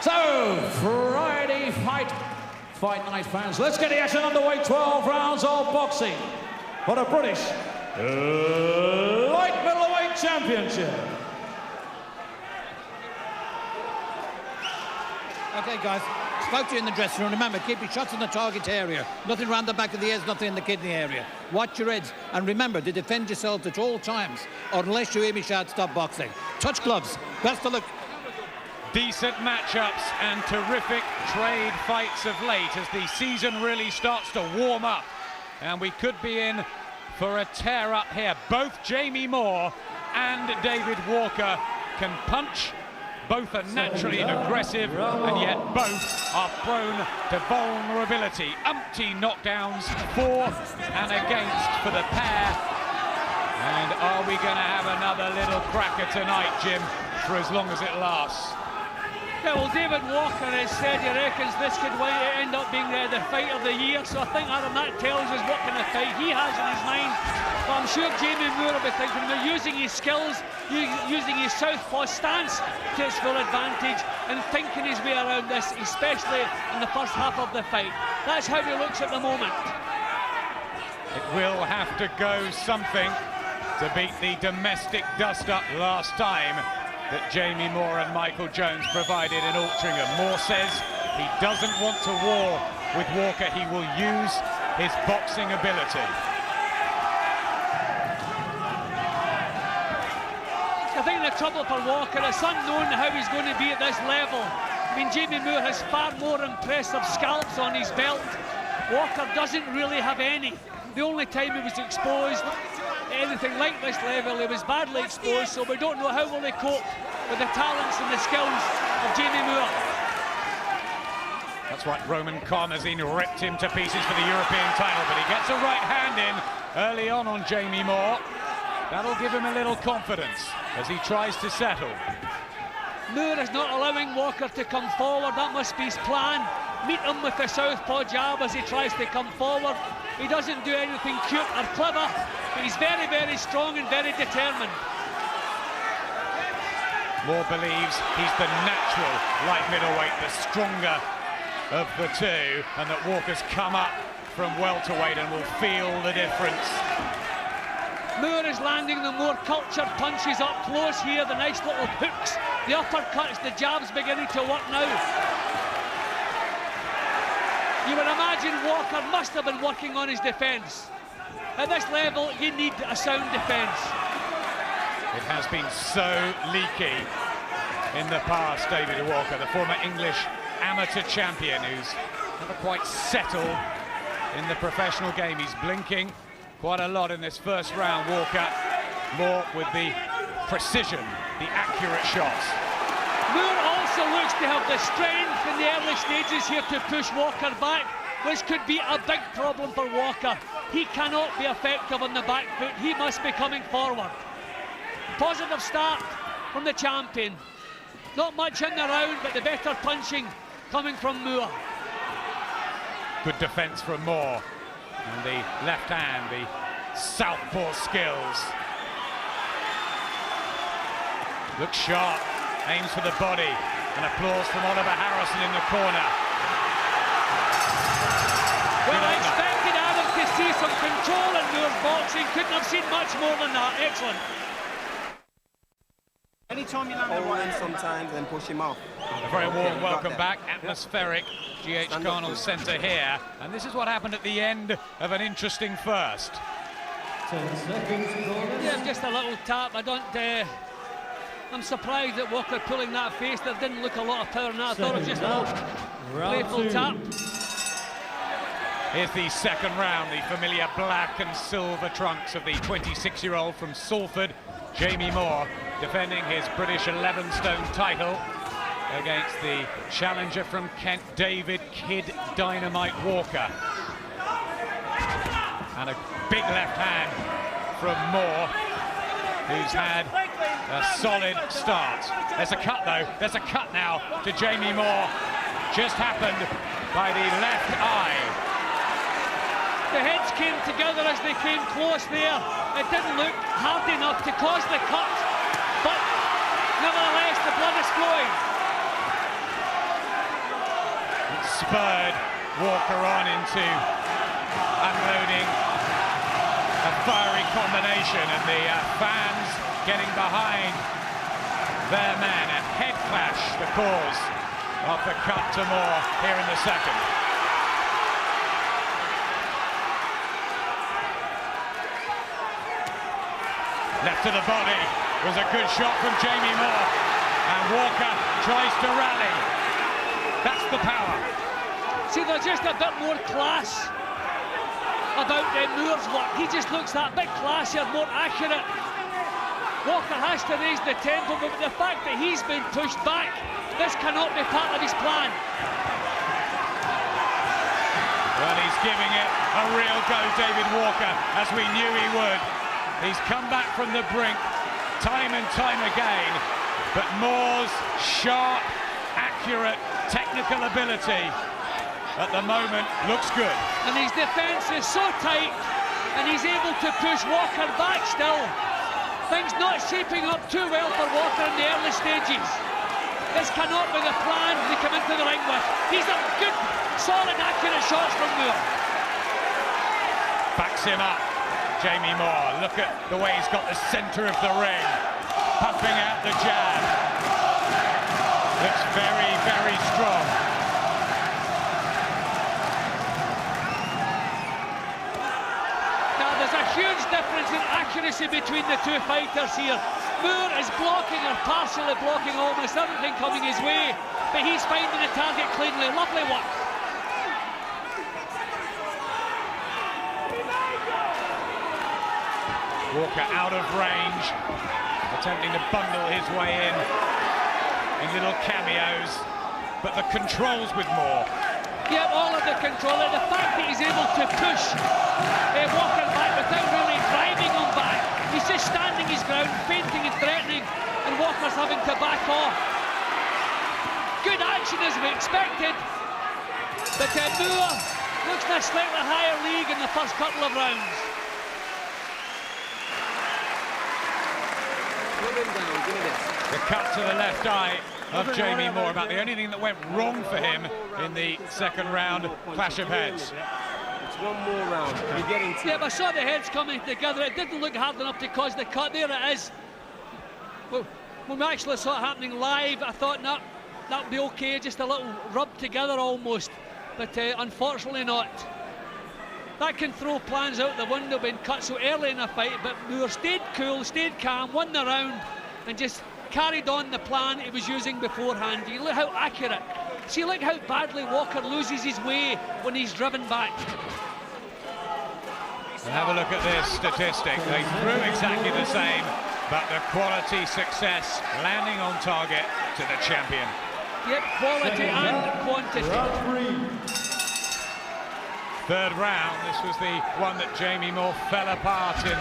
So, Friday Fight Night fans, let's get the action underway. 12 rounds of boxing for the British Light Middleweight Championship. Okay, guys, spoke to you in the dressing room. Remember, keep your shots in the target area. Nothing round the back of the ears, nothing in the kidney area. Watch your heads, and remember to defend yourselves at all times, or unless you hear me shout, stop boxing. Touch gloves. Best of luck. Decent matchups and terrific trade fights of late as the season really starts to warm up. And we could be in for a tear up here. Both Jamie Moore and David Walker can punch. Both are naturally aggressive, and yet both are prone to vulnerability. Umpty knockdowns for and against for the pair. And are we going to have another little cracker tonight, Jim, for as long as it lasts? Yeah, well, David Walker has said he reckons this could end up being the fight of the year, so I think, Adam, that tells us what kind of fight he has in his mind. But I'm sure Jamie Moore will be thinking about using his skills, using his southpaw stance to his full advantage, and thinking his way around this, especially in the first half of the fight. That's how he looks at the moment. It will have to go something to beat the domestic dust-up last time that Jamie Moore and Michael Jones provided in Altrincham. Moore says he doesn't want to war with Walker. He will use his boxing ability. I think the trouble for Walker, it's unknown how he's going to be at this level. I mean, Jamie Moore has far more impressive scalps on his belt. Walker doesn't really have any. The only time he was exposed anything like this level, he was badly exposed, so we don't know how will he cope with the talents and the skills of Jamie Moore. That's right, Roman Carnall ripped him to pieces for the European title, but he gets a right hand in early on Jamie Moore. That'll give him a little confidence as he tries to settle. Moore is not allowing Walker to come forward. That must be his plan. Meet him with the southpaw jab as he tries to come forward. He doesn't do anything cute or clever, but he's very, very strong and very determined. Moore believes he's the natural light middleweight, the stronger of the two, and that Walker's come up from welterweight and will feel the difference. Moore is landing the more cultured punches up close here, the nice little hooks, the uppercuts, the jabs beginning to work now. You would imagine Walker must have been working on his defence. At this level, you need a sound defence. It has been so leaky in the past, David Walker, the former English amateur champion who's never quite settled in the professional game. He's blinking quite a lot in this first round, Walker. More with the precision, the accurate shots. Moore also looks to have the strength in the early stages here to push Walker back, which could be a big problem for Walker. He cannot be effective on the back foot. He must be coming forward. Positive start from the champion. Not much in the round, but the better punching coming from Moore. Good defence from Moore. And the left hand, the southpaw skills. Looks sharp, aims for the body, and applause from Oliver Harrison in the corner. Well, I expected Adam to see some control in Moore's boxing. Couldn't have seen much more than that. Excellent. Anytime you land the right sometimes and push him off. A very warm welcome back, atmospheric GH Carnall Centre here, and this is what happened at the end of an interesting first. 10 seconds. Yeah, just a little tap. I'm surprised at Walker pulling that face. There didn't look a lot of power in that. I thought it was just a little playful tap. Here's the second round, the familiar black and silver trunks of the 26-year-old from Salford, Jamie Moore, defending his British 11-stone title against the challenger from Kent, David Kid Dynamite Walker. And a big left hand from Moore, who's had a solid start. There's a cut though, there's a cut now to Jamie Moore. Just happened by the left eye. The heads came together as they came close there. It didn't look hard enough to cause the cut, but nevertheless the blood is flowing. spurred Walker on into unloading a fiery combination, and the fans getting behind their man. A head clash, the cause of the cut to Moore here in the second. Left to the body was a good shot from Jamie Moore, and Walker tries to rally. That's the power. See, there's just a bit more class about Moore's work. He just looks that bit classier, more accurate. Walker has to raise the tempo, but the fact that he's been pushed back, this cannot be part of his plan. Well, he's giving it a real go, David Walker, as we knew he would. He's come back from the brink time and time again, but Moore's sharp, accurate, technical ability at the moment looks good. And his defence is so tight, and he's able to push Walker back still. Things not shaping up too well for Walker in the early stages. This cannot be the plan they come into the ring with. These are good, solid, accurate shots from Moore. Backs him up, Jamie Moore. Look at the way he's got the centre of the ring, puffing out the jab. Looks very, very strong. Now there's a huge difference in accuracy between the two fighters here. Moore is blocking or partially blocking almost everything coming his way, but he's finding the target cleanly. Lovely work. Walker out of range, attempting to bundle his way in little cameos, but the controls with Moore. Yeah, all of the control, and the fact that he's able to push Walker back without really driving him back. He's just standing his ground, feinting and threatening, and Walker's having to back off. Good action as we expected, but Moore looks in a slightly higher league in the first couple of rounds. The cut to the left eye of Jamie Moore, about the only thing that went wrong for him in the second round clash of heads. It's one more round. You're getting to. Yeah, but I saw the heads coming together. It didn't look hard enough to cause the cut. There it is. Well, when we actually saw it happening live, I thought that would be okay, just a little rub together almost, but unfortunately not. That can throw plans out the window being cut so early in a fight, but Moore stayed cool, stayed calm, won the round, and just carried on the plan he was using beforehand. You look how accurate. See, look how badly Walker loses his way when he's driven back. And have a look at this statistic. They threw exactly the same, but the quality success landing on target to the champion. Yep, quality and quantity. Third round, this was the one that Jamie Moore fell apart in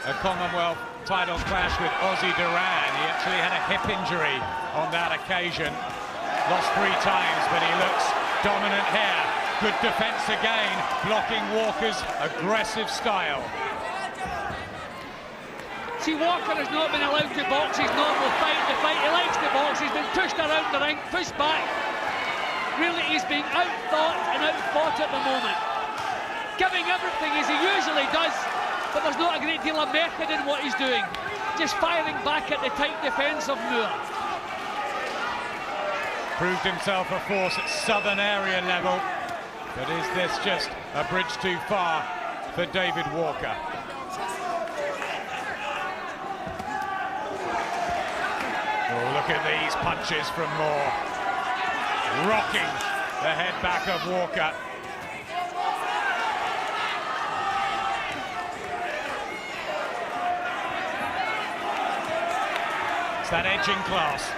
a Commonwealth title clash with Ozzy Duran. He actually had a hip injury on that occasion. Lost 3 times, but he looks dominant here. Good defense again, blocking Walker's aggressive style. See, Walker has not been allowed to box his normal fight. The fight he likes to box, he's been pushed around the ring, pushed back. Really, he's being outthought and outfought at the moment. Giving everything as he usually does, but there's not a great deal of method in what he's doing. Just firing back at the tight defence of Moore. Proved himself a force at southern area level, but is this just a bridge too far for David Walker? Oh, look at these punches from Moore. Rocking the head back of Walker. That edging class.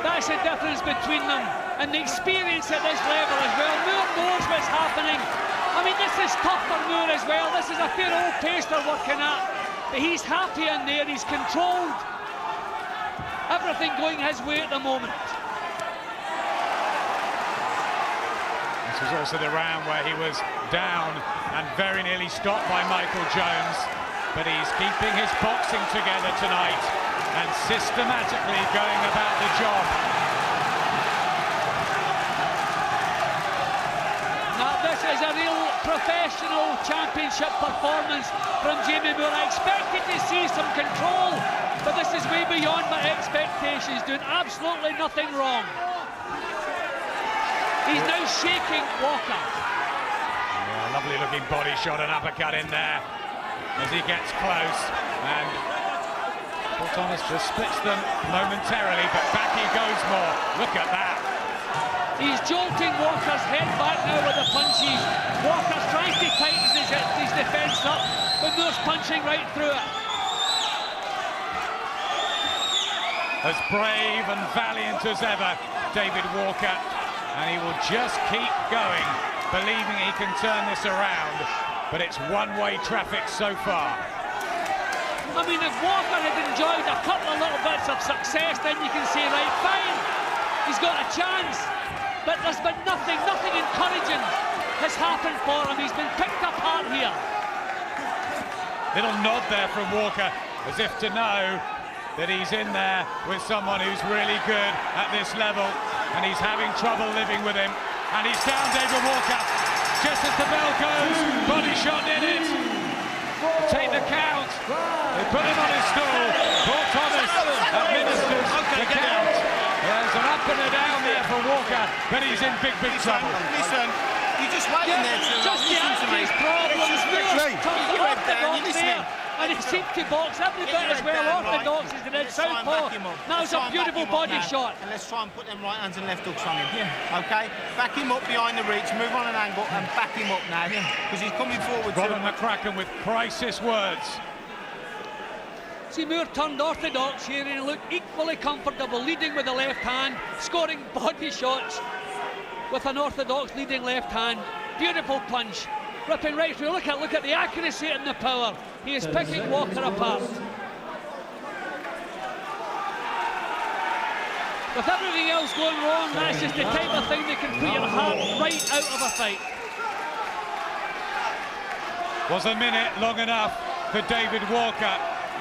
That's the difference between them, and the experience at this level as well. Moore knows what's happening. I mean, this is tough for Moore as well. This is a fair old pace they're working at, but he's happy in there. He's controlled everything going his way at the moment. This was also the round where he was down and very nearly stopped by Michael Jones, but he's keeping his boxing together tonight and systematically going about the job. professional championship performance from Jamie Moore. I expected to see some control, but this is way beyond my expectations, doing absolutely nothing wrong. He's now shaking Walker. Yeah, lovely looking body shot and uppercut in there as he gets close, and Paul Thomas just splits them momentarily, but back he goes more. Look at that. He's jolting Walker's head back now with the punches. Walker's trying to tighten his defence up, but Moore's punching right through it. As brave and valiant as ever, David Walker, and he will just keep going, believing he can turn this around, but it's one-way traffic so far. I mean, if Walker had enjoyed a couple of little bits of success, then you can say, right, fine, he's got a chance, but there's been nothing encouraging has happened for him. He's been picked apart here. Little nod there from Walker, as if to know that he's in there with someone who's really good at this level, and he's having trouble living with him. And he's down, David Walker, just as the bell goes. Body shot in it. Take the count. They put him on his stool. Paul Thomas administers the count. There's an up and a down there for Walker, but he's in big trouble. Listen, you just wait in there too long. Listen to me. And he seemed to box every bit as well orthodox as he did southpaw. That was a beautiful body shot. And let's try and put them right hands and left hooks on him. Okay? Back him up behind the reach, move on an angle and back him up now. Because he's coming forward. Robin McCracken with crisis words. See, Moore turned orthodox here and he looked equally comfortable, leading with the left hand, scoring body shots with an orthodox leading left hand. Beautiful punch, ripping right through. Look at the accuracy and the power. He is picking Walker apart. With everything else going wrong, that's just the type of thing that can put your heart right out of a fight. Was a minute long enough for David Walker?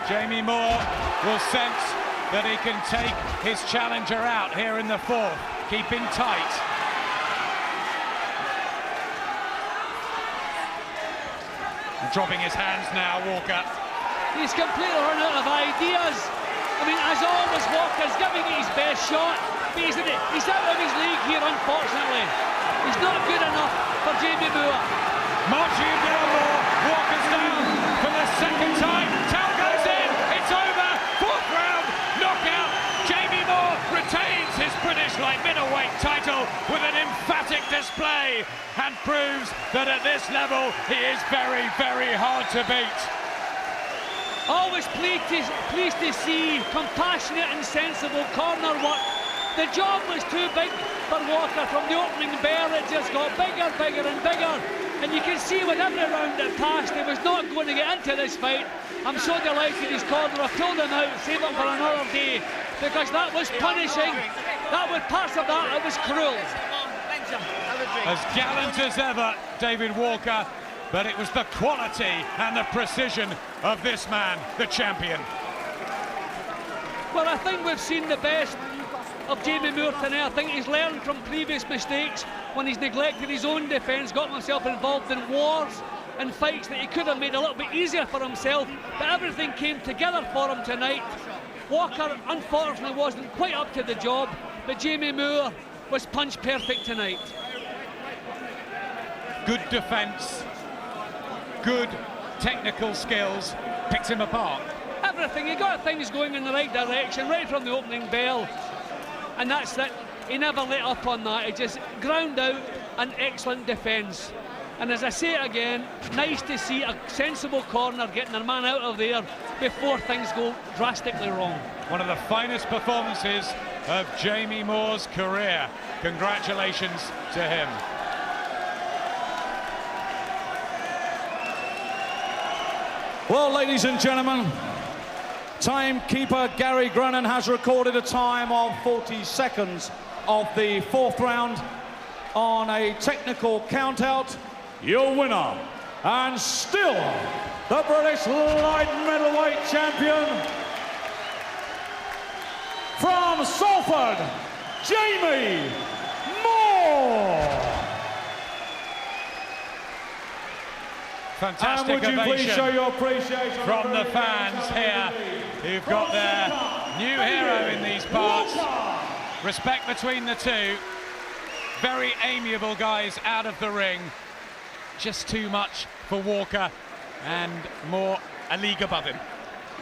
Jamie Moore will sense that he can take his challenger out here in the fourth, keeping tight. Dropping his hands now, Walker. He's completely run out of ideas. I mean, as always, Walker's giving it his best shot, but he's out of his league here, unfortunately. He's not good enough for Jamie Moore. Marching him down more. Walker's down for the second time. Towel goes in. It's over. Fourth round. Knockout. Jamie Moore retains his British light middleweight title with an emphatic display and proves that at this level he is very, very hard to beat. Always pleased to see compassionate and sensible corner work. The job was too big for Walker from the opening bell. It just got bigger and bigger. And you can see with every round that passed, he was not going to get into this fight. I'm so delighted his corner have pulled him out, saved him for another day, because that was punishing. That was parts of that, it was cruel. As gallant as ever, David Walker, but it was the quality and the precision of this man, the champion. Well, I think we've seen the best of Jamie Moore tonight. I think he's learned from previous mistakes when he's neglected his own defence, got himself involved in wars and fights that he could have made a little bit easier for himself, but everything came together for him tonight. Walker unfortunately wasn't quite up to the job, but Jamie Moore was punch perfect tonight. Good defence, good technical skills, picked him apart. Everything, he got things going in the right direction right from the opening bell, and that's it. He never let up on that. He just ground out an excellent defence. And as I say it again, nice to see a sensible corner getting their man out of there before things go drastically wrong. One of the finest performances of Jamie Moore's career. Congratulations to him. Well, ladies and gentlemen, timekeeper Gary Grennan has recorded a time of 40 seconds of the fourth round on a technical countout. Your winner, and still the British light middleweight champion, from Salford, Jamie Moore. fantastic And would you please ovation show your appreciation from the fans here who've got their new hero in these parts. Respect between the two. Very amiable guys out of the ring. Just too much for Walker and more a league above him.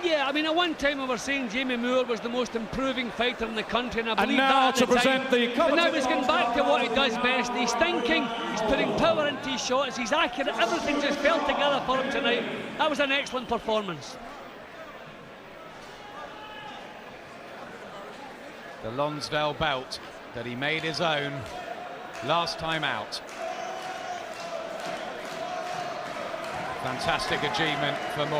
Yeah, I mean, at one time we were saying Jamie Moore was the most improving fighter in the country, and I believe now that to at the present time. the But now he's going back to what he does best. He's thinking, he's putting power into his shots, he's accurate, everything just fell together for him tonight. That was an excellent performance. The Lonsdale belt that he made his own last time out. Fantastic achievement for Moore.